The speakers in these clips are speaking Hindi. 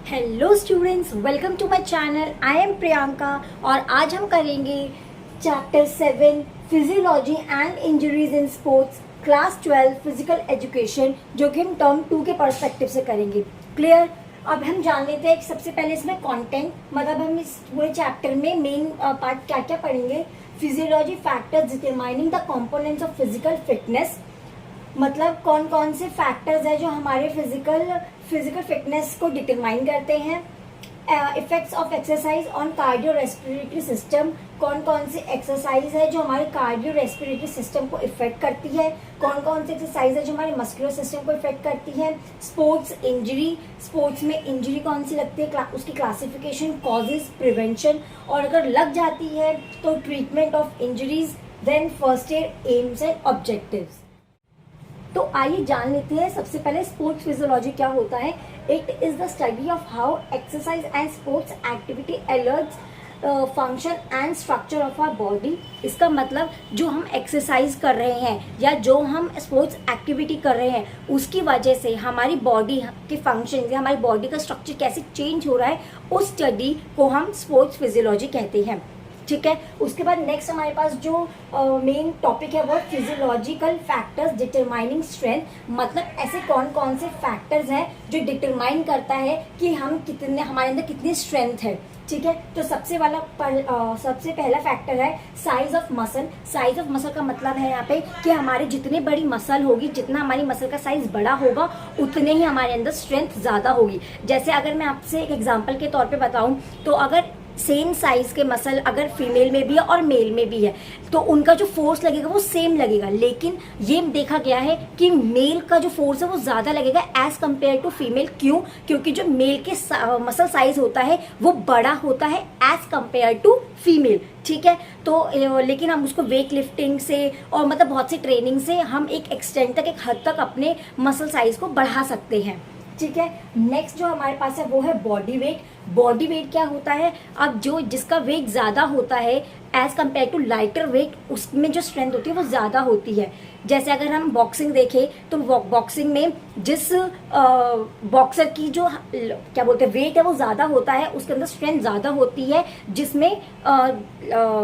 Hello students, welcome to my channel. I am Priyanka और आज हम करेंगे chapter 7 physiology and injuries in sports class 12 physical education, जो कि हम टर्म 2 के पर्सपेक्टिव से करेंगे। क्लियर? अब हम जान लेते हैं कि सबसे पहले इसमें कंटेंट, मतलब हम इस पूरे चैप्टर में मेन पार्ट क्या क्या पढ़ेंगे। Physiology factors determining the components of physical fitness, मतलब कौन कौन से फैक्टर्स है जो हमारे फिजिकल फिटनेस को डिटरमाइन करते हैं। Effects of exercise on cardio respiratory system, कौन कौन सी एक्सरसाइज है जो हमारे कार्डियो रेस्पिरेटरी सिस्टम को इफेक्ट करती है, कौन कौन सी एक्सरसाइज है जो हमारे मस्कुलर सिस्टम को इफेक्ट करती है। स्पोर्ट्स इंजरी, स्पोर्ट्स में इंजरी कौन सी लगती है, उसकी क्लासिफिकेशन, कॉजेज, प्रिवेंशन, और अगर लग जाती है तो treatment of injuries, then first aid, aims and objectives. तो आइए जान लेते हैं सबसे पहले स्पोर्ट्स फिजियोलॉजी क्या होता है। It is the study of how exercise and sports activity alerts function and structure of our body. इसका मतलब जो हम एक्सरसाइज कर रहे हैं या जो हम स्पोर्ट्स एक्टिविटी कर रहे हैं उसकी वजह से हमारी बॉडी के फंक्शन या हमारी बॉडी का स्ट्रक्चर कैसे चेंज हो रहा है, उस स्टडी को हम स्पोर्ट्स फिजियोलॉजी कहते हैं। ठीक है, उसके बाद नेक्स्ट हमारे पास जो मेन टॉपिक है वो फिजियोलॉजिकल फैक्टर्स डिटरमाइनिंग स्ट्रेंथ, मतलब ऐसे कौन कौन से फैक्टर्स हैं जो डिटरमाइन करता है कि हम कितने, हमारे अंदर कितनी स्ट्रेंथ है। ठीक है, तो सबसे पहला फैक्टर है size of muscle. Size of muscle का मतलब है यहाँ पे कि हमारी जितनी बड़ी मसल होगी, जितना हमारी मसल का साइज बड़ा होगा उतने ही हमारे अंदर स्ट्रेंथ ज़्यादा होगी। जैसे अगर मैं आपसे एक एग्जांपल के तौर पे बताऊं तो अगर सेम साइज के मसल अगर फीमेल में भी है और मेल में भी है तो उनका जो फोर्स लगेगा वो सेम लगेगा, लेकिन ये देखा गया है कि मेल का जो फोर्स है वो ज़्यादा लगेगा एज कम्पेयर टू फीमेल। क्यों? क्योंकि जो मेल के मसल साइज होता है वो बड़ा होता है एज कम्पेयर टू फीमेल। ठीक है, तो लेकिन हम उसको वेट लिफ्टिंग से और मतलब बहुत सी ट्रेनिंग से हम एक एक्सटेंड तक, एक हद तक अपने मसल साइज को बढ़ा सकते हैं। ठीक है, नेक्स्ट जो हमारे पास है वो है बॉडी वेट। बॉडी वेट क्या होता है? अब जो जिसका वेट ज़्यादा होता है as compare to lighter weight, उसमें जो स्ट्रेंथ होती है वो ज़्यादा होती है। जैसे अगर हम बॉक्सिंग देखें तो बॉक्सिंग में जिस बॉक्सर की जो क्या बोलते हैं वेट है वो ज़्यादा होता है, उसके अंदर स्ट्रेंथ ज़्यादा होती है। जिसमें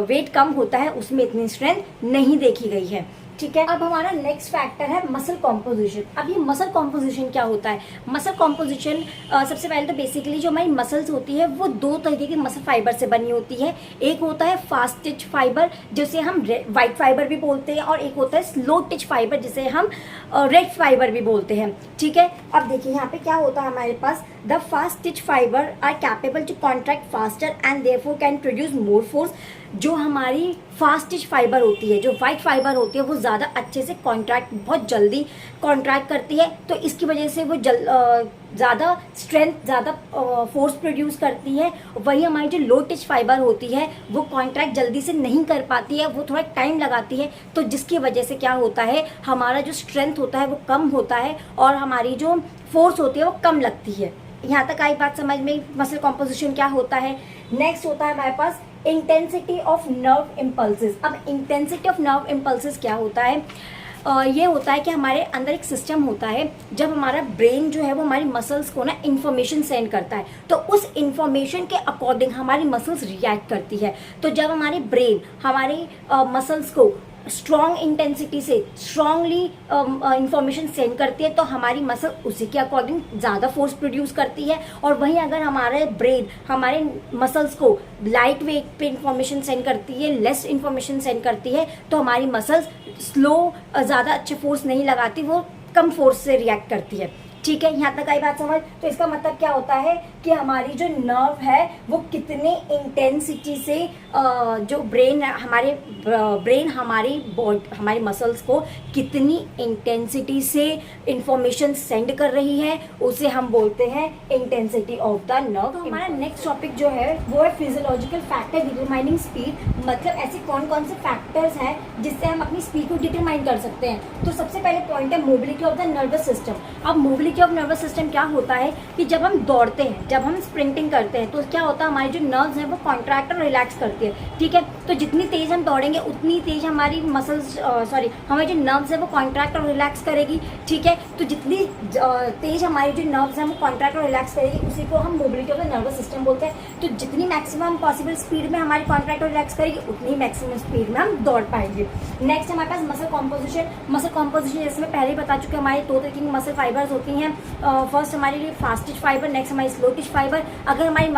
वेट कम होता है उसमें इतनी स्ट्रेंथ नहीं देखी गई है। ठीक है, अब हमारा नेक्स्ट फैक्टर है मसल कॉम्पोजिशन। अब ये मसल कॉम्पोजिशन क्या होता है? मसल कॉम्पोजिशन सबसे पहले तो बेसिकली जो हमारी मसल्स होती है वो दो तरीके के मसल फाइबर से बनी होती है। एक होता है फास्ट टिच फाइबर जिसे हम वाइट फाइबर भी बोलते हैं, और एक होता है स्लो टिच फाइबर जिसे हम रेड फाइबर भी बोलते हैं। ठीक है, अब देखिए यहाँ पे क्या होता है हमारे पास, the fast twitch fibre are capable to contract faster and therefore can produce more force. जो हमारी फास्ट टिच फाइबर होती है, जो वाइट फाइबर होती है, वो ज़्यादा अच्छे से कॉन्ट्रैक्ट, बहुत जल्दी कॉन्ट्रैक्ट करती है, तो इसकी वजह से वो ज़्यादा स्ट्रेंथ, ज़्यादा फोर्स प्रोड्यूस करती है। वही हमारी जो लो टिच फाइबर होती है वो कॉन्ट्रैक्ट जल्दी से नहीं कर पाती है, वो थोड़ा टाइम लगाती है, तो जिसकी वजह से क्या होता है, हमारा जो स्ट्रेंथ होता है वो कम होता है और हमारी जो फोर्स होती है वो कम लगती है। यहाँ तक आई बात समझ में? मसल कॉम्पोजिशन क्या होता है। नेक्स्ट होता है हमारे पास इंटेंसिटी ऑफ नर्व इम्पल्सेस। अब इंटेंसिटी ऑफ नर्व इम्पल्सेस क्या होता है? ये होता है कि हमारे अंदर एक सिस्टम होता है, जब हमारा ब्रेन जो है वो हमारी मसल्स को ना इन्फॉर्मेशन सेंड करता है, तो उस इन्फॉर्मेशन के अकॉर्डिंग हमारी मसल्स रिएक्ट करती है। तो जब हमारी ब्रेन हमारी मसल्स को स्ट्रॉन्ग इंटेंसिटी से स्ट्रांगली इंफॉर्मेशन सेंड करती है तो हमारी मसल उसी के अकॉर्डिंग ज़्यादा फोर्स प्रोड्यूस करती है। और वहीं अगर हमारे ब्रेन हमारे मसल्स को लाइट वेट पे इंफॉर्मेशन सेंड करती है, लेस इंफॉर्मेशन सेंड करती है, तो हमारी मसल्स स्लो, ज़्यादा अच्छे फोर्स नहीं लगाती, वो कम फोर्स से रिएक्ट करती है। ठीक है, यहाँ तक आई बात समझ? तो इसका मतलब क्या होता है कि हमारी जो नर्व है वो कितने इंटेंसिटी से जो ब्रेन हमारी मसल्स को कितनी इंटेंसिटी से इंफॉर्मेशन सेंड कर रही है, उसे हम बोलते हैं इंटेंसिटी ऑफ द नर्व। तो हमारा नेक्स्ट टॉपिक जो है वो है फिजियोलॉजिकल फैक्टर डिटरमाइनिंग स्पीड, मतलब ऐसे कौन कौन से फैक्टर्स हैं जिससे हम अपनी स्पीड को डिटरमाइन कर सकते हैं। तो सबसे पहले पॉइंट है mobility of the nervous system. अब मोबिलिटी ऑफ नर्वस सिस्टम क्या होता है कि जब हम दौड़ते हैं, जब हम स्प्रिंटिंग करते हैं, तो क्या होता है हमारी जो नर्व्स हैं वो कॉन्ट्रैक्ट और रिलैक्स करती है। ठीक है, तो जितनी तेज हम दौड़ेंगे उतनी तेज हमारी मसल्स हमारी जो नर्व्स है वो कॉन्ट्रैक्ट और रिलैक्स करेगी। ठीक है, तो जितनी तेज हमारी जो नर्व्स हैं वो कॉन्ट्रैक्ट और रिलैक्स करेगी, उसी को हम mobility of the nervous system बोलते हैं। तो जितनी मैक्सिमम पॉसिबल स्पीड में हमारी कॉन्ट्रैक्ट और रिलैक्स करेगी, उतनी मैक्सिमम स्पीड में हम दौड़ पाएंगे। नेक्स्ट हमारे पास मसल कॉम्पोजिशन। मसल कॉम्पोजिशन जैसे मैं पहले ही बता चुकी हूँ, हमारी दो तरह की मसल फाइबर्स होती हैं। फर्स्ट हमारे लिए फास्ट टिच फाइबर, नेक्स्ट हमारी स्लो टिच फाइबर। अगर हमारी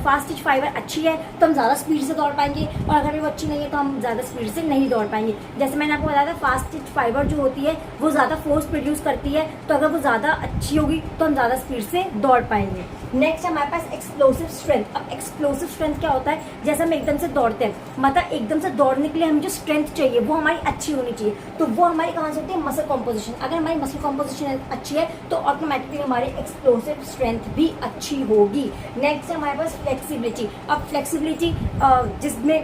फास्ट टिच फाइबर अच्छी है तो हम ज़्यादा स्पीड से दौड़ पाएंगे, और अगर वो अच्छी नहीं है तो हम ज़्यादा स्पीड से नहीं दौड़ पाएंगे। जैसे मैंने आपको बताया था, फास्ट टिच फाइबर जो होती है वो ज़्यादा फोर्स प्रोड्यूस करती है, तो अगर वो ज़्यादा अच्छी होगी तो हम ज़्यादा स्पीड से दौड़ पाएंगे। नेक्स्ट हमारे पास एक्सप्लोसिव स्ट्रेंथ। अब एक्सप्लोसिव स्ट्रेंथ क्या होता है, जैसे हम एकदम से दौड़ते हैं, मतलब एकदम से दौड़ने के लिए हमें जो स्ट्रेंथ चाहिए वो हमारी अच्छी होनी चाहिए। तो वो हमारी कहाँ से होती है, मसल कॉम्पोजिशन। अगर हमारी मसल कॉम्पोजिशन अच्छी है तो ऑटोमेटिकली हमारी एक्सप्लोसिव स्ट्रेंथ भी अच्छी होगी। नेक्स्ट है हमारे पास फ्लेक्सिबिलिटी। अब फ्लेक्सिबिलिटी,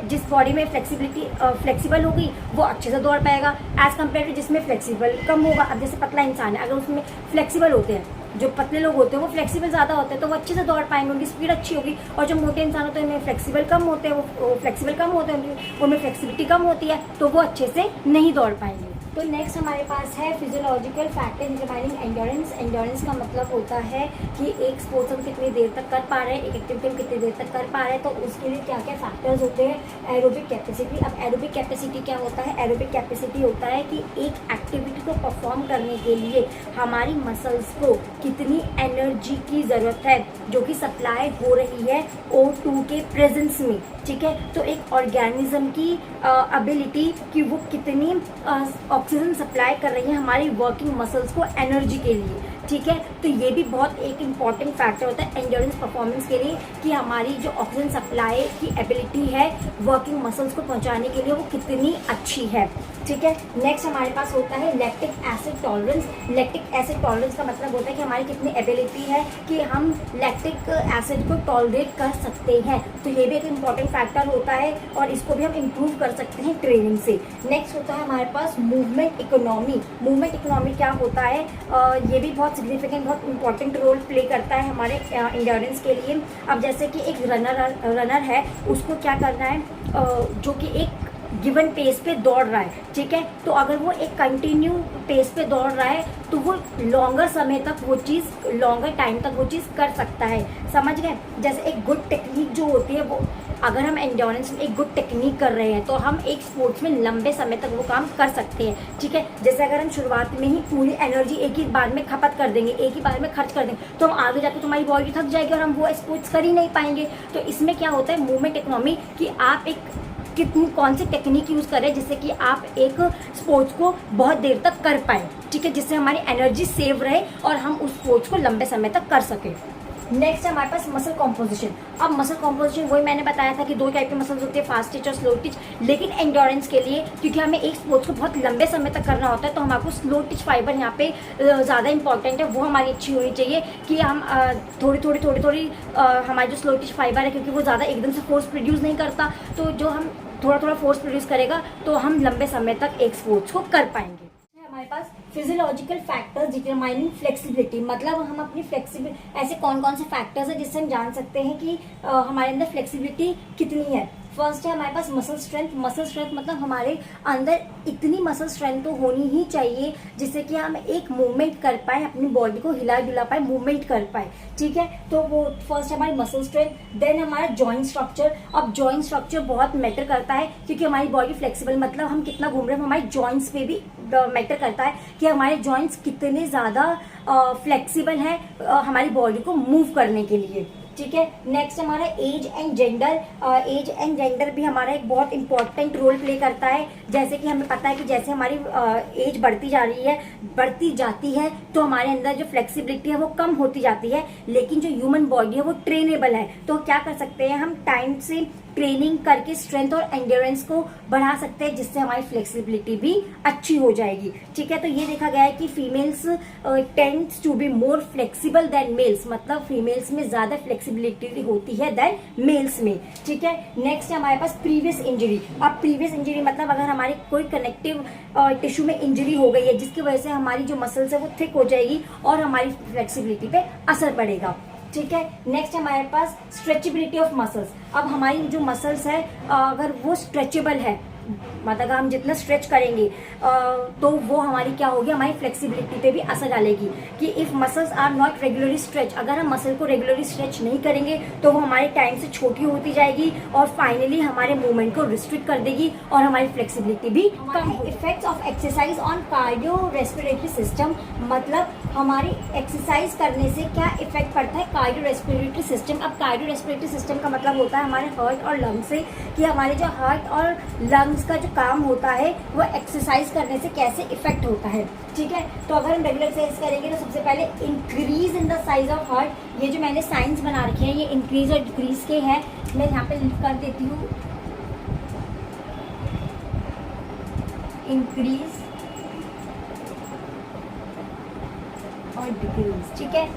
जिस बॉडी में फ्लेक्सिबिलिटी फ्लेक्सिबल होगी वो अच्छे से दौड़ पाएगा, एज कम्पेयर टू जिसमें फ्लेक्सिबल कम होगा। अब जैसे पतला इंसान है, अगर उसमें फ्लेक्सिबल होते हैं, जो पतले लोग होते हैं वो फ्लेक्सिबल ज़्यादा होते हैं तो वो अच्छे से दौड़ पाएंगे, उनकी स्पीड अच्छी होगी। और जो मोटे इंसान होते हैं उनमें फ्लेक्सिबल कम होते हैं, वो फ्लेक्सिबल कम होते हैं, उनमें फ्लेक्सिबिलिटी कम होती है, तो वो अच्छे से नहीं दौड़ पाएंगे। तो नेक्स्ट हमारे पास है physiological factor determining endurance. Endurance का मतलब होता है कि एक स्पोर्ट्स हम कितनी देर तक कर पा रहे हैं, एक एक्टिविटी हम कितनी देर तक कर पा रहे हैं, तो उसके लिए क्या क्या फैक्टर्स होते हैं। Aerobic capacity. अब एरोबिक कैपेसिटी क्या होता है, एरोबिक कैपेसिटी होता है कि एक एक्टिविटी को परफॉर्म करने के लिए हमारी मसल्स को कितनी एनर्जी की ज़रूरत है जो कि सप्लाई हो रही है O2 के प्रेजेंस में। ठीक है, तो एक ऑर्गेनिज्म की एबिलिटी कि वो कितनी ऑक्सीजन सप्लाई कर रही है हमारी वर्किंग मसल्स को एनर्जी के लिए। ठीक है, तो ये भी बहुत एक इम्पॉर्टेंट फैक्टर होता है एंड्योरेंस परफॉर्मेंस के लिए कि हमारी जो ऑक्सीजन सप्लाई की एबिलिटी है वर्किंग मसल्स को पहुंचाने के लिए वो कितनी अच्छी है। ठीक है, नेक्स्ट हमारे पास होता है lactic acid tolerance. Lactic acid tolerance का मतलब होता है कि हमारी कितनी एबिलिटी है कि हम लैक्टिक एसिड को टॉलरेट कर सकते हैं। तो ये भी एक इम्पॉर्टेंट फैक्टर होता है और इसको भी हम इम्प्रूव कर सकते हैं ट्रेनिंग से। नेक्स्ट होता है हमारे पास मूवमेंट इकोनॉमी। मूवमेंट इकोनॉमी क्या होता है, ये भी बहुत सिग्निफिकेंट, बहुत इंपॉर्टेंट रोल प्ले करता है हमारे एंड्योरेंस के लिए। अब जैसे कि एक रनर है, उसको क्या करना है, जो कि एक गिवन पेस पे दौड़ रहा है। ठीक है, तो अगर वो एक कंटिन्यू पेस पे दौड़ रहा है तो वो लॉन्गर समय तक वो चीज़, लॉन्गर टाइम तक वो चीज़ कर सकता है। समझ गए, जैसे एक गुड टेक्निक जो होती है वो, अगर हम एंड्योरेंस में एक गुड टेक्निक कर रहे हैं तो हम एक स्पोर्ट्स में लंबे समय तक वो काम कर सकते हैं। ठीक है, जैसे अगर हम शुरुआत में ही पूरी एनर्जी एक ही बार में खपत कर देंगे, एक ही बार में खर्च कर देंगे, तो हम आगे जाकर हमारी बॉडी थक जाएगी और हम वो स्पोर्ट्स कर ही नहीं पाएंगे। तो इसमें क्या होता है मूवमेंट इकोनॉमी, कि आप एक कितनी कौन सी टेक्निक यूज़ करें जिससे कि आप एक स्पोर्ट्स को बहुत देर तक कर पाएँ। ठीक है, जिससे हमारी एनर्जी सेव रहे और हम उस स्पोर्ट्स को लंबे समय तक कर सकें। नेक्स्ट है हमारे पास मसल कॉम्पोजिशन। अब मसल कॉम्पोजिशन वही मैंने बताया था कि दो टाइप के मसल्स होते हैं, फास्ट टिच और स्लो टिच। लेकिन एंड्योरेंस के लिए, क्योंकि हमें एक स्पोर्ट्स को बहुत लंबे समय तक करना होता है, तो हमारे स्लो टिच फाइबर यहाँ पे ज़्यादा इंपॉर्टेंट है, वो हमारी अच्छी होनी चाहिए कि हम थोड़ी हमारी जो स्लो टिच फाइबर है, क्योंकि वो ज़्यादा एकदम से फोर्स प्रोड्यूस नहीं करता, तो जो हम थोड़ा फोर्स प्रोड्यूस करेगा तो हम लंबे समय तक एक स्पोर्ट्स को कर पाएंगे। हमारे पास फिजियोलॉजिकल फैक्टर्स डिटरमाइनिंग फ्लेक्सिबिलिटी, मतलब हम अपनी फ्लेक्सिबिल, ऐसे कौन कौन से फैक्टर्स हैं जिससे हम जान सकते हैं कि हमारे अंदर फ्लेक्सिबिलिटी कितनी है। फर्स्ट है हमारे पास मसल स्ट्रेंथ। मसल स्ट्रेंथ मतलब हमारे अंदर इतनी मसल स्ट्रेंथ तो होनी ही चाहिए जिससे कि हम एक मूवमेंट कर पाए, अपनी बॉडी को हिला डुला पाए, मूवमेंट कर पाए। ठीक है, तो वो फर्स्ट है हमारी मसल स्ट्रेंथ। देन हमारा जॉइंट स्ट्रक्चर। अब जॉइंट स्ट्रक्चर बहुत मैटर करता है क्योंकि हमारी बॉडी फ्लेक्सिबल, मतलब हम कितना घूम रहे हैं, हमारे जॉइंट्स पे भी मैटर करता है कि हमारे जॉइंट्स कितने ज़्यादा फ्लेक्सिबल हैं हमारी बॉडी को मूव करने के लिए। ठीक है, नेक्स्ट हमारा age and gender. Age and gender भी हमारा एक बहुत इंपॉर्टेंट रोल प्ले करता है। जैसे कि हमें पता है कि जैसे हमारी एज बढ़ती जाती है तो हमारे अंदर जो फ्लेक्सिबिलिटी है वो कम होती जाती है। लेकिन जो ह्यूमन बॉडी है वो ट्रेनेबल है, तो क्या कर सकते हैं हम, टाइम से ट्रेनिंग करके स्ट्रेंथ और एंड्योरेंस को बढ़ा सकते हैं, जिससे हमारी फ्लेक्सिबिलिटी भी अच्छी हो जाएगी। ठीक है, तो ये देखा गया है कि females tends to be more flexible than males, मतलब फीमेल्स में ज्यादा फ्लेक्सिबिलिटी होती है देन मेल्स में। ठीक है, नेक्स्ट है हमारे पास प्रीवियस इंजरी। अब प्रीवियस इंजरी मतलब अगर हमारी कोई कनेक्टिव टिश्यू में इंजरी हो गई है जिसकी वजह से हमारी जो मसल्स है वो थिक हो जाएगी और हमारी फ्लेक्सिबिलिटी पे असर पड़ेगा। ठीक है, नेक्स्ट हमारे पास स्ट्रेचेबिलिटी ऑफ मसल्स। अब हमारी जो मसल्स है अगर वो स्ट्रेचेबल है, मतलब हम जितना स्ट्रेच करेंगे तो वो हमारी क्या होगी, हमारी फ्लेक्सिबिलिटी पे भी असर डालेगी। कि if muscles are not regularly stretch, अगर हम मसल को रेगुलरली स्ट्रेच नहीं करेंगे तो वो हमारे टाइम से छोटी होती जाएगी और फाइनली हमारे मूवमेंट को रिस्ट्रिक्ट कर देगी और हमारी फ्लेक्सिबिलिटी भी कम। Effects of exercise on cardio respiratory system, मतलब हमारी एक्सरसाइज करने से क्या इफेक्ट पड़ता है कार्डियो रेस्पिरेटरी सिस्टम। अब कार्डियो रेस्पिरेटरी सिस्टम का मतलब होता है हमारे हार्ट और लंग से, कि हमारे जो हार्ट और लंग्स का जो काम होता है वो एक्सरसाइज करने से कैसे इफेक्ट होता है। ठीक है, तो अगर हम रेगुलर एक्सरसाइज करेंगे तो सबसे पहले increase in the size of heart. ये जो मैंने साइंस बना रखे हैं ये इंक्रीज और डिक्रीज के हैं, मैं यहाँ पे लिख कर देती हूँ, इंक्रीज और डिक्रीज। ठीक है,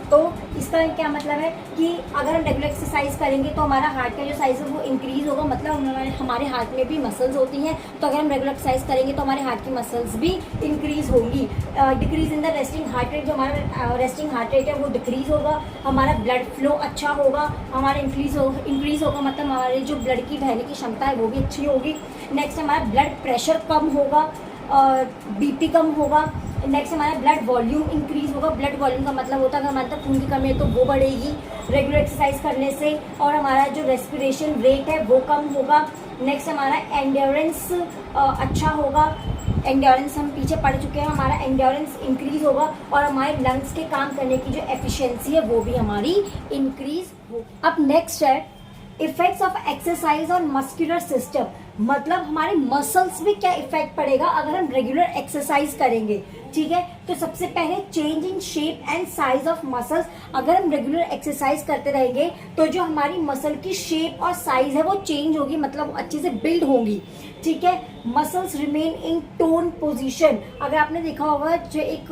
तो इसका क्या मतलब है कि अगर हम रेगुलर एक्सरसाइज करेंगे तो हमारा हार्ट का जो साइज है वो इंक्रीज होगा, मतलब हमारे हार्ट में भी मसल्स होती हैं, तो अगर हम रेगुलर एक्सरसाइज करेंगे तो हमारे हार्ट की मसल्स भी इंक्रीज होंगी। Decrease in the resting heart rate, जो हमारा रेस्टिंग हार्ट रेट है वो डिक्रीज होगा, हमारा ब्लड फ्लो अच्छा होगा, हमारा इंक्रीज होगा, मतलब हमारे जो ब्लड की बहने की क्षमता है वो भी अच्छी होगी। नेक्स्ट हमारा ब्लड प्रेशर कम होगा और बीपी कम होगा। नेक्स्ट हमारा ब्लड वॉल्यूम इंक्रीज होगा। ब्लड वॉल्यूम का मतलब होता है अगर हमारे खून की कमी है तो वो बढ़ेगी रेगुलर एक्सरसाइज करने से, और हमारा जो रेस्पिरेशन रेट है वो कम होगा। नेक्स्ट हमारा एंड्योरेंस अच्छा होगा। एंड्योरेंस हम पीछे पढ़ चुके हैं, हमारा एंड्योरेंस इंक्रीज होगा और हमारे लंग्स के काम करने की जो एफिशिएंसी है वो भी हमारी इंक्रीज हो। अब नेक्स्ट है effects of exercise on muscular system, मतलब हमारे मसल्स में क्या इफेक्ट पड़ेगा अगर हम रेगुलर एक्सरसाइज करेंगे। ठीक है, तो सबसे पहले change in shape and size of muscles. अगर हम रेगुलर एक्सरसाइज करते रहेंगे तो जो हमारी मसल की शेप और साइज है वो चेंज होगी, मतलब अच्छे से बिल्ड होंगी। ठीक है, muscles remain in tone position. अगर आपने देखा होगा जो एक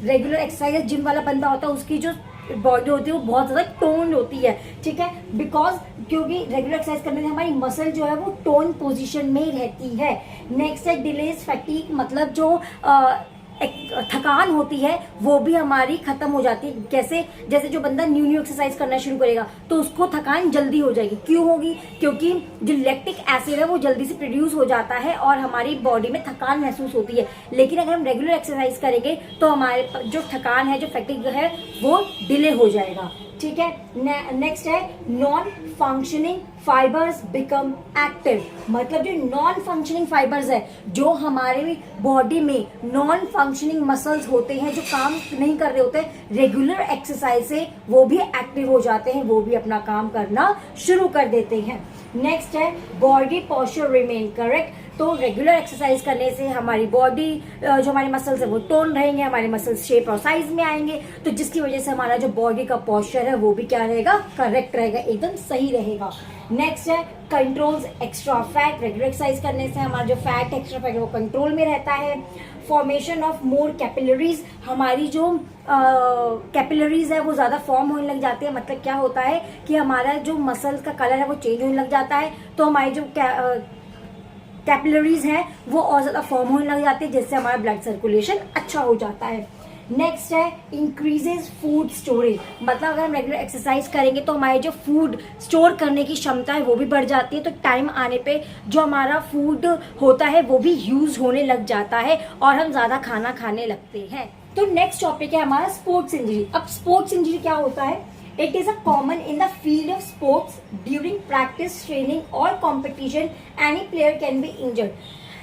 रेगुलर एक्सरसाइज जिम वाला बंदा होता है उसकी जो बॉडी होती है वो बहुत ज्यादा टोन होती है। ठीक है, बिकॉज क्योंकि रेगुलर एक्सरसाइज करने से हमारी मसल जो है वो टोन पोजीशन में रहती है। नेक्स्ट है डिलेज फैटीग, मतलब जो थकान होती है वो भी हमारी खत्म हो जाती है। कैसे, जैसे जो बंदा न्यू एक्सरसाइज करना शुरू करेगा तो उसको थकान जल्दी हो जाएगी। क्यों होगी, क्योंकि जो लैक्टिक एसिड है वो जल्दी से प्रोड्यूस हो जाता है और हमारी बॉडी में थकान महसूस होती है। लेकिन अगर हम रेगुलर एक्सरसाइज करेंगे तो हमारे जो थकान है, जो फैटिग है वो डिले हो जाएगा। ठीक है, नेक्स्ट है non functioning fibres become active, मतलब जो नॉन फंक्शनिंग फाइबर्स है, जो हमारे बॉडी में नॉन फंक्शनिंग मसल्स होते हैं जो काम नहीं कर रहे होते, रेगुलर एक्सरसाइज से वो भी एक्टिव हो जाते हैं, वो भी अपना काम करना शुरू कर देते हैं। नेक्स्ट है बॉडी पोस्चर रिमेन करेक्ट, तो रेगुलर एक्सरसाइज करने से हमारी बॉडी जो हमारे मसल्स है वो टोन रहेंगे, हमारे मसल्स शेप और साइज में आएंगे, तो जिसकी वजह से हमारा जो बॉडी का पोस्चर है वो भी क्या रहेगा, करेक्ट रहेगा, एकदम सही रहेगा। नेक्स्ट है controls extra fat, regular exercise करने से हमारा जो फैट एक्स्ट्रा फैट है वो कंट्रोल में रहता है। फॉर्मेशन ऑफ मोर कैपिलरीज, हमारी जो कैपिलरीज है वो ज्यादा फॉर्म होने लग जाती है, मतलब क्या होता है कि हमारा जो मसल्स का कलर है वो चेंज होने लग जाता है, तो हमारी जो कैपिलरीज हैं वो और ज्यादा फॉर्म होने लग जाती है, जिससे हमारा ब्लड सर्कुलेशन अच्छा हो जाता है। नेक्स्ट है इंक्रीजेज फूड स्टोरेज, मतलब अगर हम रेगुलर एक्सरसाइज करेंगे तो हमारे जो फूड स्टोर करने की क्षमता है वो भी बढ़ जाती है, तो टाइम आने पे जो हमारा फूड होता है वो भी यूज होने लग जाता है और हम ज्यादा खाना खाने लगते हैं। तो नेक्स्ट टॉपिक है हमारा स्पोर्ट्स इंजरी। अब स्पोर्ट्स इंजरी क्या होता है, It is a common in the field of sports. During practice, training or competition, any player can be injured.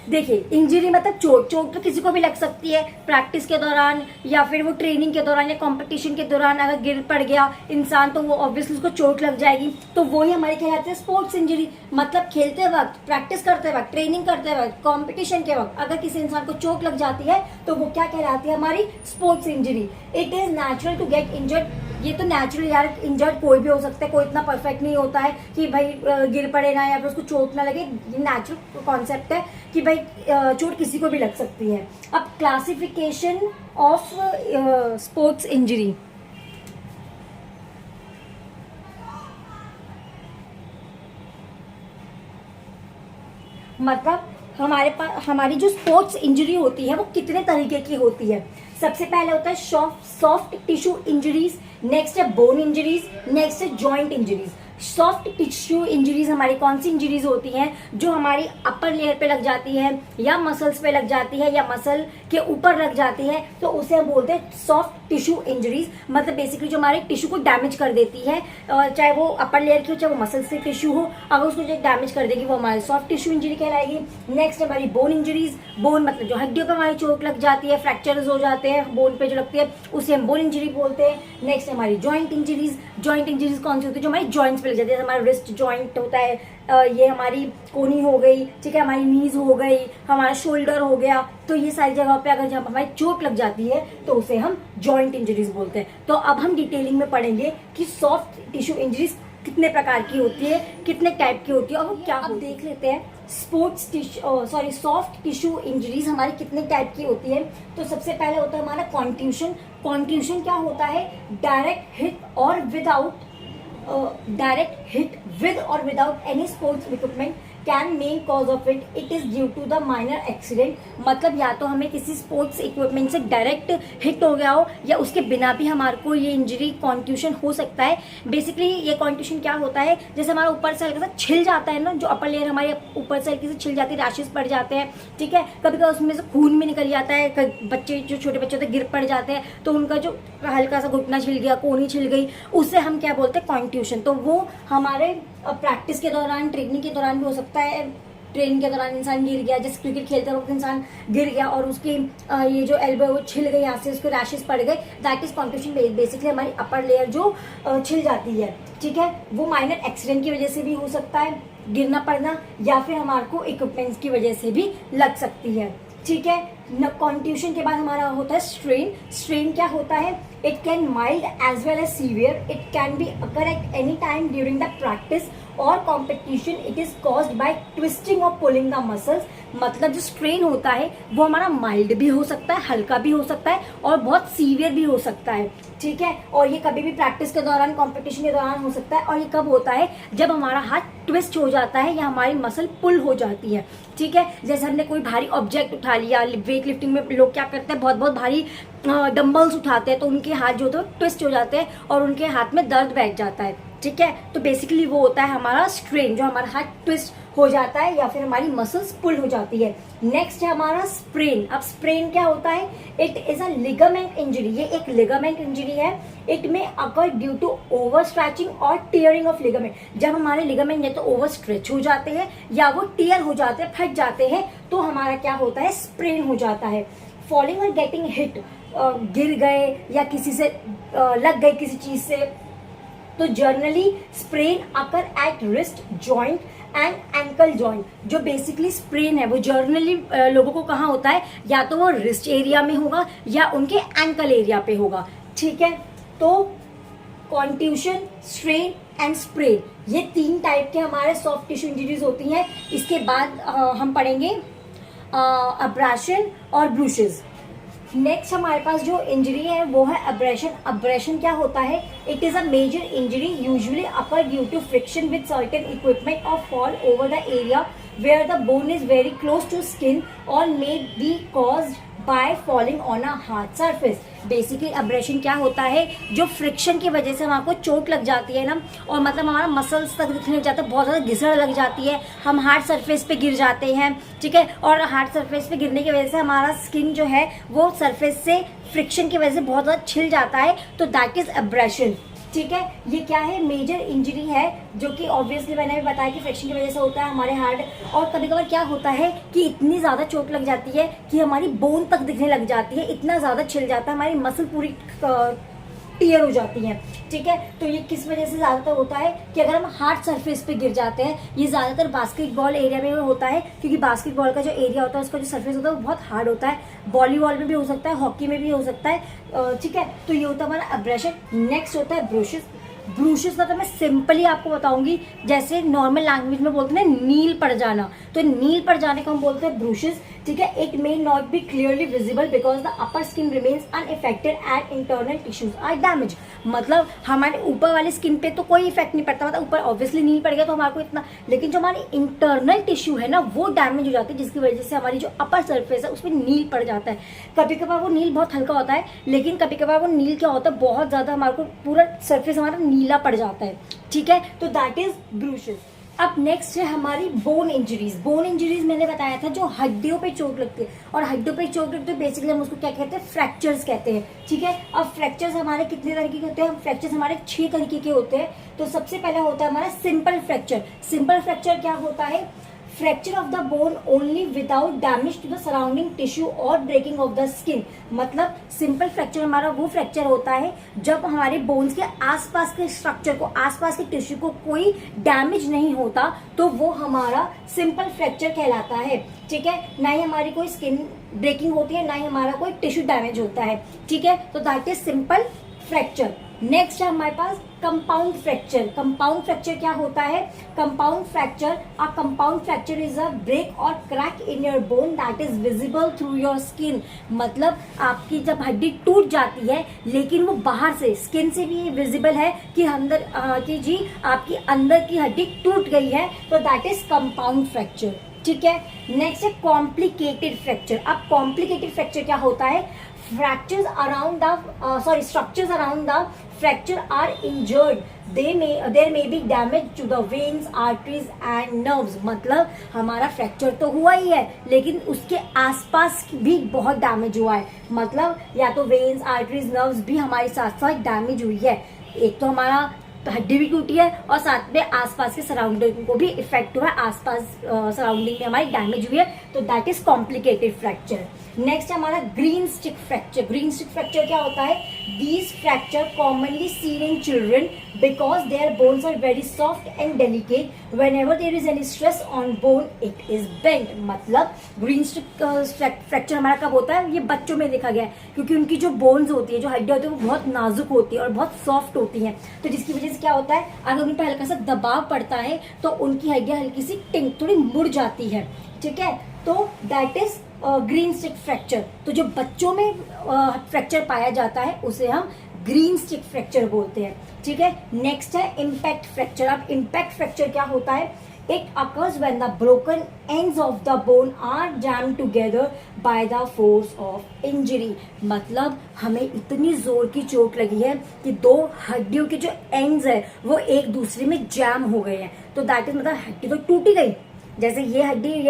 देखिए, इंजरी मतलब चोट तो किसी को भी लग सकती है प्रैक्टिस के दौरान या फिर वो ट्रेनिंग के दौरान या कंपटीशन के दौरान अगर गिर पड़ गया इंसान तो वो ऑब्वियसली उसको चोट लग जाएगी, तो वही हमारी कहलाती है स्पोर्ट्स इंजरी। मतलब खेलते वक्त, प्रैक्टिस करते वक्त, ट्रेनिंग करते वक्त, कंपटीशन के वक्त अगर किसी इंसान को चोट लग जाती है तो वो क्या कहलाती है, हमारी sports injury. It is natural to get injured ये तो नेचुरल यार, इंजर्ड कोई भी हो सकता है, कोई इतना परफेक्ट नहीं होता है कि भाई गिर पड़े ना या फिर उसको चोट ना लगे। ये नेचुरल कॉन्सेप्ट है कि भाई चोट किसी को भी लग सकती है। अब क्लासिफिकेशन ऑफ स्पोर्ट्स इंजरी। मतलब हमारी जो स्पोर्ट्स इंजरी होती है वो कितने तरीके की होती है। सबसे पहले होता है सॉफ्ट टिश्यू इंजरीज, नेक्स्ट है बोन इंजरीज, नेक्स्ट है joint injuries. Soft tissue injuries हमारी कौन सी इंजरीज होती हैं, जो हमारी अपर लेयर पे लग जाती है या मसल्स पे लग जाती है या मसल के ऊपर लग जाती है, तो उसे हम बोलते हैं सॉफ्ट टिश्यू इंजरीज। मतलब बेसिकली जो हमारे टिश्यू को डैमेज कर देती है, चाहे वो अपर लेयर की हो चाहे वो मसल से टिश्यू हो, अगर उसको जो डैमेज कर देगी वो हमारी सॉफ्ट टिश्यू इंजरी कहलाएगी। नेक्स्ट हमारी बोन इंजरीज। बोन मतलब जो हड्डियों पर हमारी चोट लग जाती है, फ्रैक्चर्स हो जाते हैं बोन पे जो लगती है, उसे हम बोन इंजरी बोलते हैं। नेक्स्ट हमारी जॉइंट इंजरीज। जॉइंट इंजरीज कौन सी होती है, जो हमारी जॉइंट्स पे लग जाती है। हमारा रिस्ट जॉइंट होता है, ये हमारी कोनी हो गई, ठीक है, हमारी नीज हो गई, हमारा शोल्डर हो गया, तो ये सारी जगह पे अगर जब हमारी चोट लग जाती है तो उसे हम जॉइंट इंजरीज बोलते हैं। तो अब हम डिटेलिंग में पढ़ेंगे कि सॉफ्ट टिश्यू इंजरीज कितने प्रकार की होती है, कितने टाइप की होती है और वो क्या। अब देख लेते हैं सॉफ्ट टिश्यू इंजरीज हमारी कितने टाइप की होती है। तो सबसे पहले होता है हमारा कॉन्ट्यूशन। कॉन्ट्यूशन क्या होता है, direct hit with or without any sports equipment can main cause of it is due to the minor accident। मतलब या तो हमें किसी स्पोर्ट्स इक्विपमेंट से डायरेक्ट हिट हो गया हो या उसके बिना भी हमारे को ये इंजरी कॉन्ट्यूशन हो सकता है। बेसिकली ये कॉन्ट्यूशन क्या होता है, जैसे हमारा ऊपर से हल्का सा छिल जाता है ना, जो अपर लेयर हमारी ऊपर से हल्की से छिल जाती है, रैशेस पड़ जाते हैं, ठीक है, कभी कभी उसमें से खून भी निकल जाता है, बच्चे जो छोटे बच्चे होते हैं गिर पड़ जाते हैं, तो उनका जो हल्का सा घुटना छिल गया, कोहनी छिल गई, उससे हम क्या बोलते हैं, कॉन्ट्यूशन। तो वो हमारे प्रैक्टिस के दौरान, ट्रेनिंग के दौरान भी हो सकता है। ट्रेनिंग के दौरान इंसान गिर गया, जैसे क्रिकेट खेलते वक्त इंसान गिर गया और उसकी ये जो एल्बो है वो छिल गई, यहाँ से उसको रैशेस पड़ गए, दैट इज कॉन्ट्यूशन। बेसिकली हमारी अपर लेयर जो छिल जाती है, ठीक है, वो माइनर एक्सीडेंट की वजह से भी हो सकता है, गिरना पड़ना, या फिर हमारे को इक्विपमेंट्स की वजह से भी लग सकती है, ठीक है। कॉन्ट्यूशन के बाद हमारा होता है स्ट्रेन। स्ट्रेन क्या होता है, it can mild as well as severe, it can be occur at any time during the practice और competition, it is caused by twisting और पुलिंग द मसल्स। मतलब जो स्ट्रेन होता है वो हमारा माइल्ड भी हो सकता है, हल्का भी हो सकता है और बहुत सीवियर भी हो सकता है, ठीक है। और ये कभी भी प्रैक्टिस के दौरान, कंपटीशन के दौरान हो सकता है। और ये कब होता है, जब हमारा हाथ ट्विस्ट हो जाता है या हमारी मसल पुल हो जाती है, ठीक है। जैसे हमने कोई भारी ऑब्जेक्ट उठा लिया, वेट लिफ्टिंग में लोग क्या करते हैं, बहुत बहुत भारी डंबल्स उठाते हैं, तो उनके हाथ जो होते हैं ट्विस्ट हो जाते हैं और उनके हाथ में दर्द बैठ जाता है, ठीक है। तो बेसिकली वो होता है हमारा स्ट्रेन, जो हमारा हाथ ट्विस्ट हो जाता है या फिर हमारी मसल्स पुल हो जाती है। नेक्स्ट है हमारा स्प्रेन। अब स्प्रेन क्या होता है, it is a ligament injury. ये एक लिगामेंट इंजरी है। It may occur due to over stretching और टीयरिंग ऑफ लिगामेंट। जब हमारे लिगामेंट या तो ओवर स्ट्रेच हो जाते हैं या वो टीयर हो जाते हैं, फट जाते हैं, तो हमारा क्या होता है, स्प्रेन हो जाता है। फॉलिंग और गेटिंग हिट, गिर गए या किसी से लग गए किसी चीज से, तो generally sprain occur at wrist joint and ankle joint. जो बेसिकली स्प्रेन है वो जर्नली लोगों को कहाँ होता है, या तो वो रिस्ट एरिया में होगा या उनके एंकल एरिया पे होगा, ठीक है। तो कॉन्ट्यूशन, स्ट्रेन एंड स्प्रेन, ये 3 टाइप के हमारे सॉफ्ट टिश्यू इंजरीज होती हैं। इसके बाद हम पढ़ेंगे अब्रेशन और ब्रूशेस। नेक्स्ट हमारे पास जो इंजरी है वो है अब्रेशन। अब्रेशन क्या होता है, it is a major injury usually occur due to friction with certain equipment और fall over the area where the bone is very close to skin और may be caused by falling on a hard surface. Basically abrasion क्या होता है, जो फ्रिक्शन की वजह से हमारे को चोट लग जाती है ना, और मतलब हमारा मसल्स तक दिखने लग जाता है, बहुत ज़्यादा घिसड़ लग जाती है, हम हार्ड सरफेस पे गिर जाते हैं, ठीक है। और हार्ड सरफेस पे गिरने की वजह से हमारा स्किन जो है वो सरफेस से फ्रिक्शन की वजह से बहुत ज़्यादा छिल जाता है, तो दैट इज अब्रेशन, ठीक है। ये क्या है, मेजर इंजरी है, जो कि ऑब्वियसली मैंने भी बताया कि फ्रिक्शन की वजह से होता है हमारे हार्ड। और कभी कभार क्या होता है कि इतनी ज़्यादा चोट लग जाती है कि हमारी बोन तक दिखने लग जाती है, इतना ज़्यादा छिल जाता है, हमारी मसल पूरी टीयर हो जाती हैं, ठीक है। तो ये किस वजह से ज्यादातर होता है कि अगर हम हार्ड सरफेस पे गिर जाते हैं, ये ज्यादातर बास्केटबॉल एरिया में होता है, क्योंकि बास्केटबॉल का जो एरिया होता है उसका जो सरफेस होता है वो बहुत हार्ड होता है। वॉलीबॉल में भी हो सकता है, हॉकी में भी हो सकता है, ठीक है। तो ये होता है हमारा अब्रेशन। नेक्स्ट होता है ब्रूशेस। ब्रूशेस का तो मैं सिंपली आपको बताऊंगी, जैसे नॉर्मल लैंग्वेज में बोलते हैं नील पड़ जाना, तो नील पड़ जाने को हम बोलते हैं ब्रूशेस, ठीक है। It may not be clearly visible because the upper skin remains unaffected and internal tissues are damage. मतलब हमारे ऊपर वाली स्किन पे तो कोई इफेक्ट नहीं पड़ता, मतलब ऊपर ऑब्वियसली नील पड़ गया तो हमारे को इतना, लेकिन जो हमारी इंटरनल टिश्यू है ना वो डैमेज हो जाती है, जिसकी वजह से हमारी जो अपर सरफेस है उसमें नील पड़ जाता है। कभी कभार वो नील बहुत हल्का होता है, लेकिन कभी कभार वो नील क्या होता है बहुत ज्यादा, हमारे को पूरा सरफेस हमारा नीला पड़ जाता है, ठीक है। तो दैट इज ब्रूशेस। अब नेक्स्ट है हमारी बोन इंजरीज। बोन इंजरीज मैंने बताया था जो हड्डियों पे चोट लगती है, और हड्डियों पे चोट लगती है बेसिकली हम उसको क्या कहते हैं, फ्रैक्चर्स कहते हैं, ठीक है। अब फ्रैक्चर्स हमारे कितने तरीके के होते हैं, फ्रैक्चर्स हमारे 6 तरीके के होते हैं। तो सबसे पहला होता है हमारा सिंपल फ्रैक्चर। सिंपल फ्रैक्चर क्या होता है, fracture of the bone only without damage to the surrounding tissue और ब्रेकिंग ऑफ द स्किन। मतलब सिंपल फ्रैक्चर हमारा वो फ्रैक्चर होता है जब हमारे बोन्स के आसपास के स्ट्रक्चर को, आसपास के टिश्यू को कोई डैमेज नहीं होता, तो वो हमारा सिंपल फ्रैक्चर कहलाता है, ठीक है। ना ही हमारी कोई स्किन ब्रेकिंग होती है, ना ही हमारा कोई टिश्यू डैमेज होता है, ठीक है। तो that is simple fracture. Next है हमारे पास कंपाउंड फ्रैक्चर। कंपाउंड फ्रैक्चर क्या होता है, compound fracture, a compound fracture is a break और crack in your bone that is visible through your skin. मतलब आपकी जब हड्डी टूट जाती है लेकिन वो बाहर से स्किन से भी विजिबल है कि अंदर कि जी आपकी अंदर की हड्डी टूट गई है, तो दैट इज कंपाउंड फ्रैक्चर, ठीक है। नेक्स्ट है कॉम्प्लिकेटेड फ्रैक्चर। अब कॉम्प्लिकेटेड फ्रैक्चर क्या होता है, fractures around the structures around the fracture are injured, there may be damage to the veins, arteries and nerves। मतलब हमारा फ्रैक्चर तो हुआ ही है लेकिन उसके आसपास भी बहुत डैमेज हुआ है, मतलब या तो वेन्स, आर्टरीज, नर्व्स भी हमारे साथ साथ डैमेज हुई है। एक तो हमारा हड्डी भी टूटी है और साथ में आसपास के सराउंडिंग को भी इफेक्ट हुआ है, आसपास सराउंडिंग में हमारी डैमेज हुई है, तो that is complicated fracture. Next हमारा greenstick fracture. Greenstick fracture क्या होता है, these fracture commonly seen in children because their bones are very soft and delicate, whenever there is any stress on bone it is bend. मतलब ग्रीन स्टिक फ्रैक्चर हमारा कब होता है, ये बच्चों में देखा गया है, क्योंकि उनकी जो बोन्स होती है, जो हड्डियां होती है, वो बहुत नाजुक होती है और बहुत सॉफ्ट होती हैं, तो जिसकी वजह से क्या होता है, अगर उन पर हल्का सा दबाव पड़ता है तो उनकी हड्डियां हल्की सी थोड़ी मुड़ जाती है, ठीक है। तो that is green stick fracture. तो जो बच्चों में फ्रैक्चर पाया जाता है उसे हम ग्रीन स्टिक फ्रैक्चर बोलते हैं, ठीक है। नेक्स्ट है इम्पैक्ट फ्रैक्चर। अब इम्पैक्ट फ्रैक्चर क्या होता है, it occurs when the broken ends of the bone are jammed together by the force of injury। मतलब हमें इतनी जोर की चोट लगी है कि दो हड्डियों के जो एंड्स है वो एक दूसरे में जैम हो गए हैं, तो दैट इज मतलब हड्डी तो टूटी गई, जैसे ये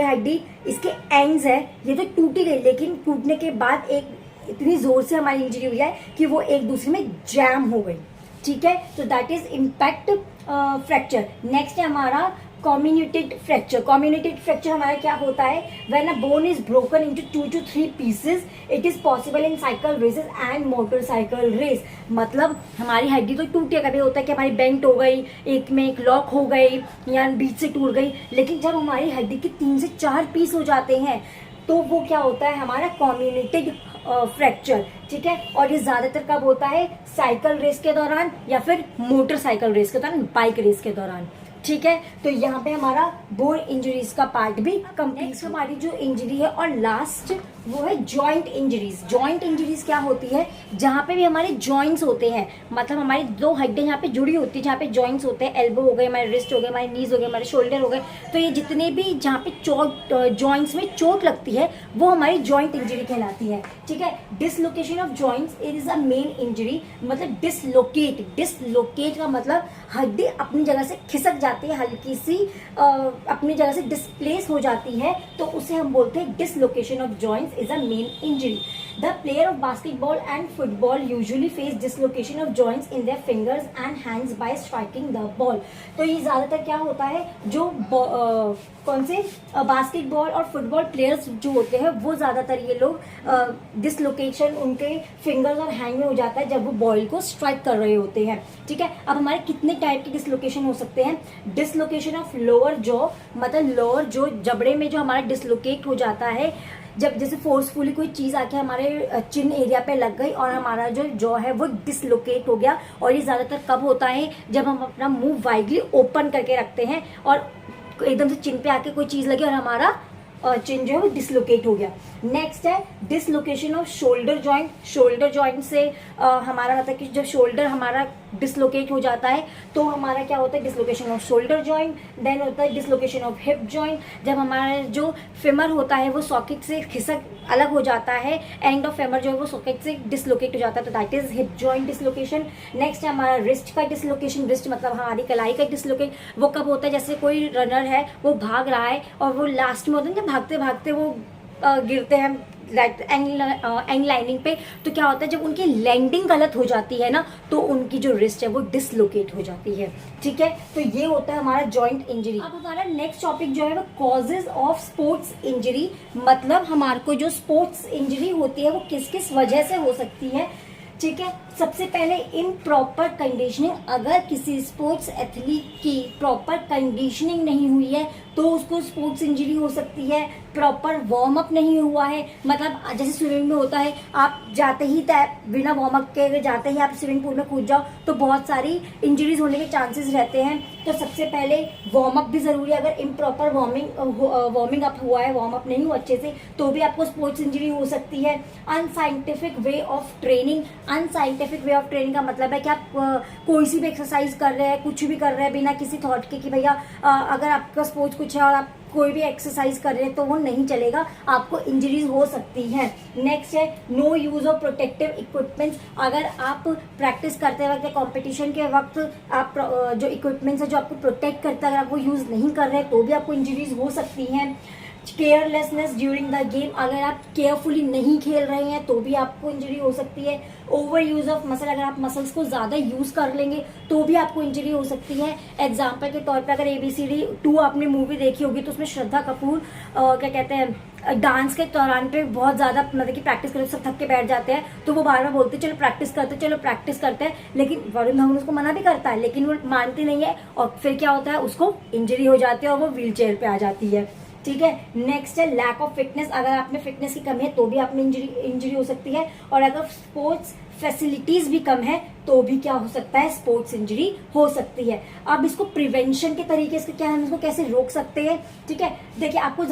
हड्डी इसके एंड्स है, ये तो टूटी गई, लेकिन टूटने के बाद एक इतनी जोर से हमारी इंजरी हुई है कि वो एक दूसरे में जैम हो गई, ठीक है। तो that is impact fracture. Next है हमारा कम्युनिटेड फ्रैक्चर। कम्युनिटेड फ्रैक्चर हमारा क्या होता है, when a bone is broken into 2 to 3 pieces it is possible in cycle races and motorcycle race. मतलब हमारी हड्डी तो टूटी, कभी होता है कि हमारी बेंट हो गई, एक में एक लॉक हो गई या बीच से टूट गई, लेकिन जब हमारी हड्डी के 3 से 4 पीस हो जाते हैं तो वो क्या होता है, हमारा कम्युनिटेड फ्रैक्चर, ठीक है। और ये ज्यादातर कब होता है, साइकिल रेस के दौरान या फिर मोटरसाइकिल रेस के दौरान, बाइक रेस के दौरान, ठीक है। तो यहाँ पे हमारा बोन इंजरीज का पार्ट भी कंप्लीट। हमारी जो इंजरी है और लास्ट वो है जॉइंट इंजरीज। जॉइंट इंजरीज क्या होती है, जहाँ पे भी हमारे जॉइंट्स होते हैं, मतलब हमारी दो हड्डियां यहाँ पे जुड़ी होती है, जहाँ पे जॉइंट्स होते हैं, एल्बो हो गए, हमारे रिस्ट हो गए, हमारे नीज हो गए, हमारे शोल्डर हो गए, तो ये जितने भी जहाँ पे जॉइंट्स में चोट लगती है वो हमारी जॉइंट इंजरी कहलाती है, ठीक है। Dislocation of joints is a main injury. मतलब डिसलोकेट का मतलब हड्डी अपनी जगह से खिसक जाती जाती है, हल्की सी अपनी जगह से डिस्प्लेस हो जाती है, तो उसे हम बोलते हैं dislocation of joints is a main injury. The player of basketball and football usually face dislocation of joints in their fingers and hands by striking the ball। तो ये ज़्यादातर क्या होता है, जो कौन से बास्केटबॉल और फुटबॉल प्लेयर्स जो होते हैं वो ज़्यादातर ये लोग डिसलोकेशन उनके फिंगर्स और हैंड में हो जाता है जब वो बॉल को स्ट्राइक कर रहे होते हैं। ठीक है, अब हमारे कितने टाइप के डिसलोकेशन हो सकते हैं। डिसलोकेशन ऑफ लोअर जॉ, मतलब लोअर जो जबड़े में जो हमारा डिसलोकेट हो जाता है, जब जैसे फोर्सफुली कोई चीज़ आके हमारे चिन एरिया पे लग गई और हमारा जो जॉ है वो डिसलोकेट हो गया। और ये ज़्यादातर कब होता है, जब हम अपना मुंह वाइडली ओपन करके रखते हैं और एकदम से चिन पे आके कोई चीज़ लगी और हमारा चिन जो है वो डिसलोकेट हो गया। नेक्स्ट है dislocation of shoulder joint. Shoulder joint से हमारा मतलब कि जब शोल्डर हमारा डिसलोकेट हो जाता है तो हमारा क्या होता है, dislocation of shoulder joint. Then होता है डिसलोकेशन ऑफ हिप जॉइंट, जब हमारा जो फेमर होता है वो सॉकेट से खिसक अलग हो जाता है, एंड ऑफ फेमर जो है वो सॉकेट से डिसलोकेट हो जाता है, तो that is hip joint dislocation. Next है हमारा रिस्ट का डिसलोकेशन। रिस्ट मतलब हमारी कलाई का डिसलोकेट। वो कब होता है, जैसे कोई रनर है वो भाग रहा है और वो लास्ट में होता है जब भागते भागते वो गिरते हैं एंड लाइनिंग पे, तो क्या होता है जब उनकी लैंडिंग गलत हो जाती है ना तो उनकी जो रिस्ट है वो डिसलोकेट हो जाती है। ठीक है, तो ये होता है हमारा जॉइंट इंजरी। अब हमारा नेक्स्ट टॉपिक जो है वो कॉजेज ऑफ स्पोर्ट्स इंजरी, मतलब हमारे को जो स्पोर्ट्स इंजरी होती है वो किस किस वजह से हो सकती है। ठीक है, सबसे पहले इम्प्रॉपर कंडीशनिंग। अगर किसी स्पोर्ट्स एथलीट की प्रॉपर कंडीशनिंग नहीं हुई है तो उसको स्पोर्ट्स इंजरी हो सकती है। प्रॉपर वार्म अप नहीं हुआ है, मतलब जैसे स्विमिंग में होता है, आप जाते ही बिना वार्म अप के जाते ही आप स्विमिंग पूल में कूद जाओ तो बहुत सारी इंजरीज होने के चांसेस रहते हैं। तो सबसे पहले वार्म अप भी जरूरी है। अगर इम्प्रॉपर वार्मिंग अप हुआ है, वार्म अप नहीं हुआ अच्छे से, तो भी आपको स्पोर्ट्स इंजरी हो सकती है। Unscientific way of training. Unscientific way of training का मतलब है कि आप कोई सी भी एक्सरसाइज कर रहे हैं, कुछ भी कर रहे हैं बिना किसी थॉट के कि भैया अगर आपका स्पोर्ट्स कुछ है और आप कोई भी एक्सरसाइज कर रहे हैं तो वो नहीं चलेगा, आपको इंजरीज हो सकती हैं। नेक्स्ट है no use of protective equipments. अगर आप प्रैक्टिस करते वक्त या कॉम्पिटिशन के वक्त आप जो इक्विपमेंट्स है जो आपको प्रोटेक्ट करता है अगर आप वो यूज नहीं कर रहे हैं तो भी आपको इंजरीज हो सकती हैं। Carelessness during the game. अगर आप केयरफुली नहीं खेल रहे हैं तो भी आपको इंजरी हो सकती है। Over use of muscle. अगर आप मसल्स को ज़्यादा यूज़ कर लेंगे तो भी आपको इंजरी हो सकती है। एग्जाम्पल के तौर पे अगर ABCD 2 आपने मूवी देखी होगी तो उसमें श्रद्धा कपूर क्या कहते हैं डांस के दौरान पे बहुत ज़्यादा मतलब कि प्रैक्टिस करते सब थक के बैठ जाते हैं तो वो बार बार बोलते चलो प्रैक्टिस करते हैं, लेकिन वरुण धवन उसको मना भी करता है लेकिन वो मानती नहीं है और फिर क्या होता है उसको इंजरी हो जाती है और वो व्हील चेयर पे आ जाती है। ठीक है, नेक्स्ट है लैक ऑफ फिटनेस। अगर आप में फिटनेस की कमी है तो भी आप में इंजरी हो सकती है। और अगर स्पोर्ट्स फैसिलिटीज भी कम है तो भी क्या हो सकता है, स्पोर्ट्स इंजरी हो सकती है। अब इसको प्रिवेंशन के तरीके से क्या हम इसको कैसे रोक सकते हैं। ठीक है, देखिए आपको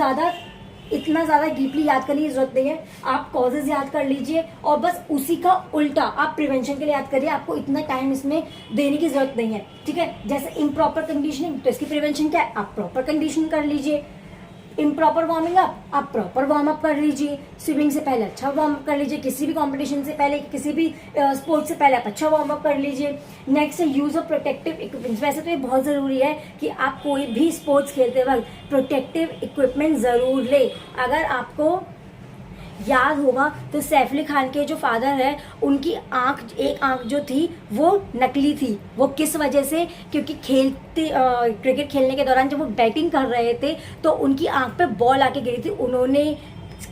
इतना ज़्यादा डीपली याद करने की जरूरत नहीं है, आप कॉजेज याद कर लीजिए और बस उसी का उल्टा आप प्रिवेंशन के लिए याद करिए। आपको इतना टाइम इसमें देने की जरूरत नहीं है। ठीक है, जैसे इम्प्रॉपर कंडीशनिंग, तो इसकी प्रिवेंशन क्या है, आप प्रॉपर कंडीशनिंग कर लीजिए। इम्प्रॉपर वार्मिंग अप, आप प्रॉपर वार्म अप कर लीजिए। स्विमिंग से पहले अच्छा वार्म अप कर लीजिए, किसी भी कंपटीशन से पहले, किसी भी स्पोर्ट्स से पहले आप अच्छा वार्म अप कर लीजिए। नेक्स्ट है यूज ऑफ प्रोटेक्टिव इक्विपमेंट्स। वैसे तो ये बहुत ज़रूरी है कि आप कोई भी स्पोर्ट्स खेलते वक्त प्रोटेक्टिव इक्विपमेंट ज़रूर ले। अगर आपको याद होगा तो सैफ अली खान के जो फादर है उनकी एक आंख जो थी वो नकली थी। वो किस वजह से, क्योंकि क्रिकेट खेलने के दौरान जब वो बैटिंग कर रहे थे तो उनकी आंख पे बॉल आके गिरी थी। उन्होंने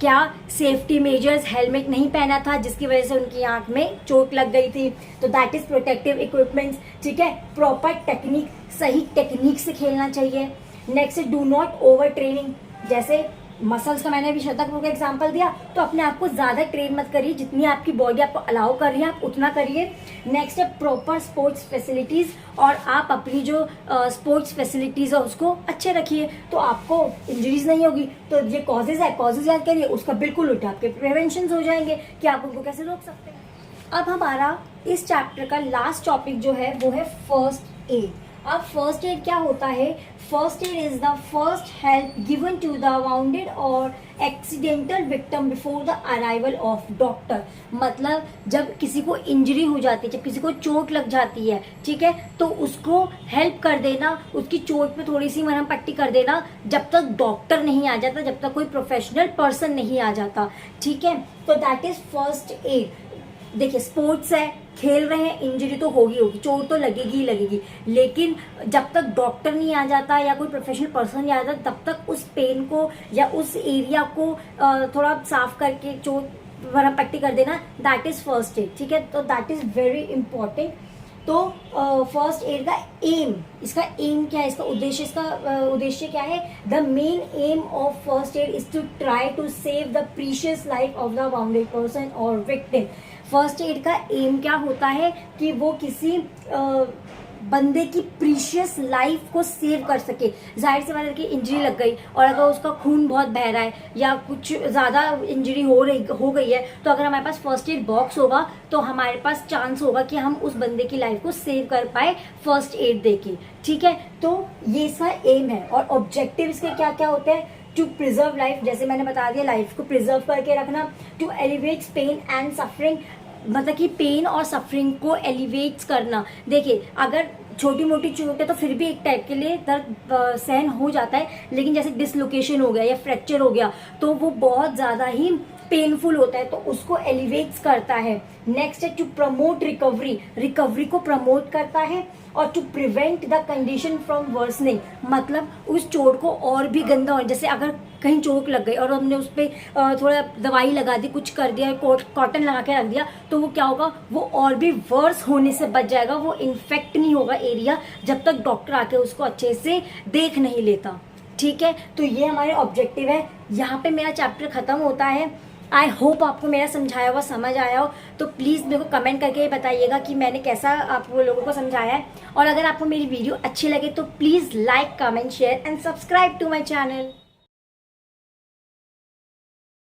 क्या सेफ्टी मेजर्स, हेलमेट नहीं पहना था जिसकी वजह से उनकी आंख में चोट लग गई थी। तो दैट इज प्रोटेक्टिव इक्विपमेंट्स। ठीक है, प्रॉपर टेक्निक, सही टेक्निक से खेलना चाहिए। नेक्स्ट है डू नॉट ओवर ट्रेनिंग। जैसे मसल्स का मैंने अभी श्रद्धा कपूर का एग्जांपल दिया, तो अपने आप को ज़्यादा ट्रेन मत करिए, जितनी आपकी बॉडी आपको अलाउ कर रही है आप उतना करिए। नेक्स्ट है प्रॉपर स्पोर्ट्स फैसिलिटीज़, और आप अपनी जो स्पोर्ट्स फैसिलिटीज़ है उसको अच्छे रखिए तो आपको इंजरीज नहीं होगी। तो ये कॉजेज है, कॉजेज याद करिए, उसका बिल्कुल उल्टा आपके प्रिवेंशन हो जाएंगे कि आप उनको कैसे रोक सकते हैं। अब हमारा इस चैप्टर का लास्ट टॉपिक जो है वो है फर्स्ट एड। अब फर्स्ट एड क्या होता है? First aid is the first help given to the wounded और accidental victim before the arrival of doctor. मतलब जब किसी को इंजरी हो जाती है, जब किसी को चोट लग जाती है, ठीक है, तो उसको हेल्प कर देना, उसकी चोट पे थोड़ी सी मरहम पट्टी कर देना, जब तक डॉक्टर नहीं आ जाता, जब तक कोई प्रोफेशनल पर्सन नहीं आ जाता, ठीक है। तो दैट इज फर्स्ट एड। देखिए स्पोर्ट्स है, खेल रहे हैं, इंजरी तो होगी, चोट तो लगेगी ही लगेगी, लेकिन जब तक डॉक्टर नहीं आ जाता या कोई प्रोफेशनल पर्सन नहीं आ जाता, तब तक उस पेन को या उस एरिया को थोड़ा साफ करके चोट वरना पट्टी कर देना, दैट इज फर्स्ट एड, ठीक है। तो दैट इज वेरी इंपॉर्टेंट। तो फर्स्ट एड का एम, इसका एम क्या है, इसका उद्देश्य क्या है? The main aim of first aid is to try to save the precious life of the wounded person और विक्टिम। फर्स्ट एड का एम क्या होता है कि वो किसी बंदे की प्रीशियस लाइफ को सेव कर सके। जाहिर सी बात है कि इंजरी लग गई और अगर उसका खून बहुत बह रहा है या कुछ ज़्यादा इंजरी हो गई है, तो अगर हमारे पास फर्स्ट एड बॉक्स होगा तो हमारे पास चांस होगा कि हम उस बंदे की लाइफ को सेव कर पाए फर्स्ट एड देके, ठीक है। तो ये इसका एम है। और ऑब्जेक्टिव इसके क्या क्या होते हैं? टू प्रिजर्व लाइफ, जैसे मैंने बता दिया, लाइफ को प्रिजर्व करके रखना। To elevate pain and suffering, मतलब कि पेन और सफरिंग को एलिवेट करना। देखिए अगर छोटी मोटी चोट है तो फिर भी एक टाइप के लिए दर्द सहन हो जाता है, लेकिन जैसे डिसलोकेशन हो गया या फ्रैक्चर हो गया तो वो बहुत ज़्यादा ही पेनफुल होता है, तो उसको एलिवेट्स करता है। नेक्स्ट है टू प्रमोट रिकवरी, रिकवरी को प्रमोट करता है। और to prevent the condition from worsening, मतलब उस चोट को और भी गंदा हो, जैसे अगर कहीं चोट लग गई और हमने उस पर थोड़ा दवाई लगा दी, कुछ कर दिया, कॉटन लगा के रख दिया, तो वो क्या होगा, वो और भी वर्स होने से बच जाएगा, वो इन्फेक्ट नहीं होगा एरिया, जब तक डॉक्टर आके उसको अच्छे से देख नहीं लेता, ठीक है। तो ये हमारे ऑब्जेक्टिव है। यहाँ पे मेरा चैप्टर खत्म होता है। आई होप आपको मेरा समझाया हुआ समझ आया हो, तो प्लीज़ मेरे को कमेंट करके बताइएगा कि मैंने कैसा आप लोगों को समझाया है। और अगर आपको मेरी वीडियो अच्छी लगे तो please like, comment, share and subscribe to my channel.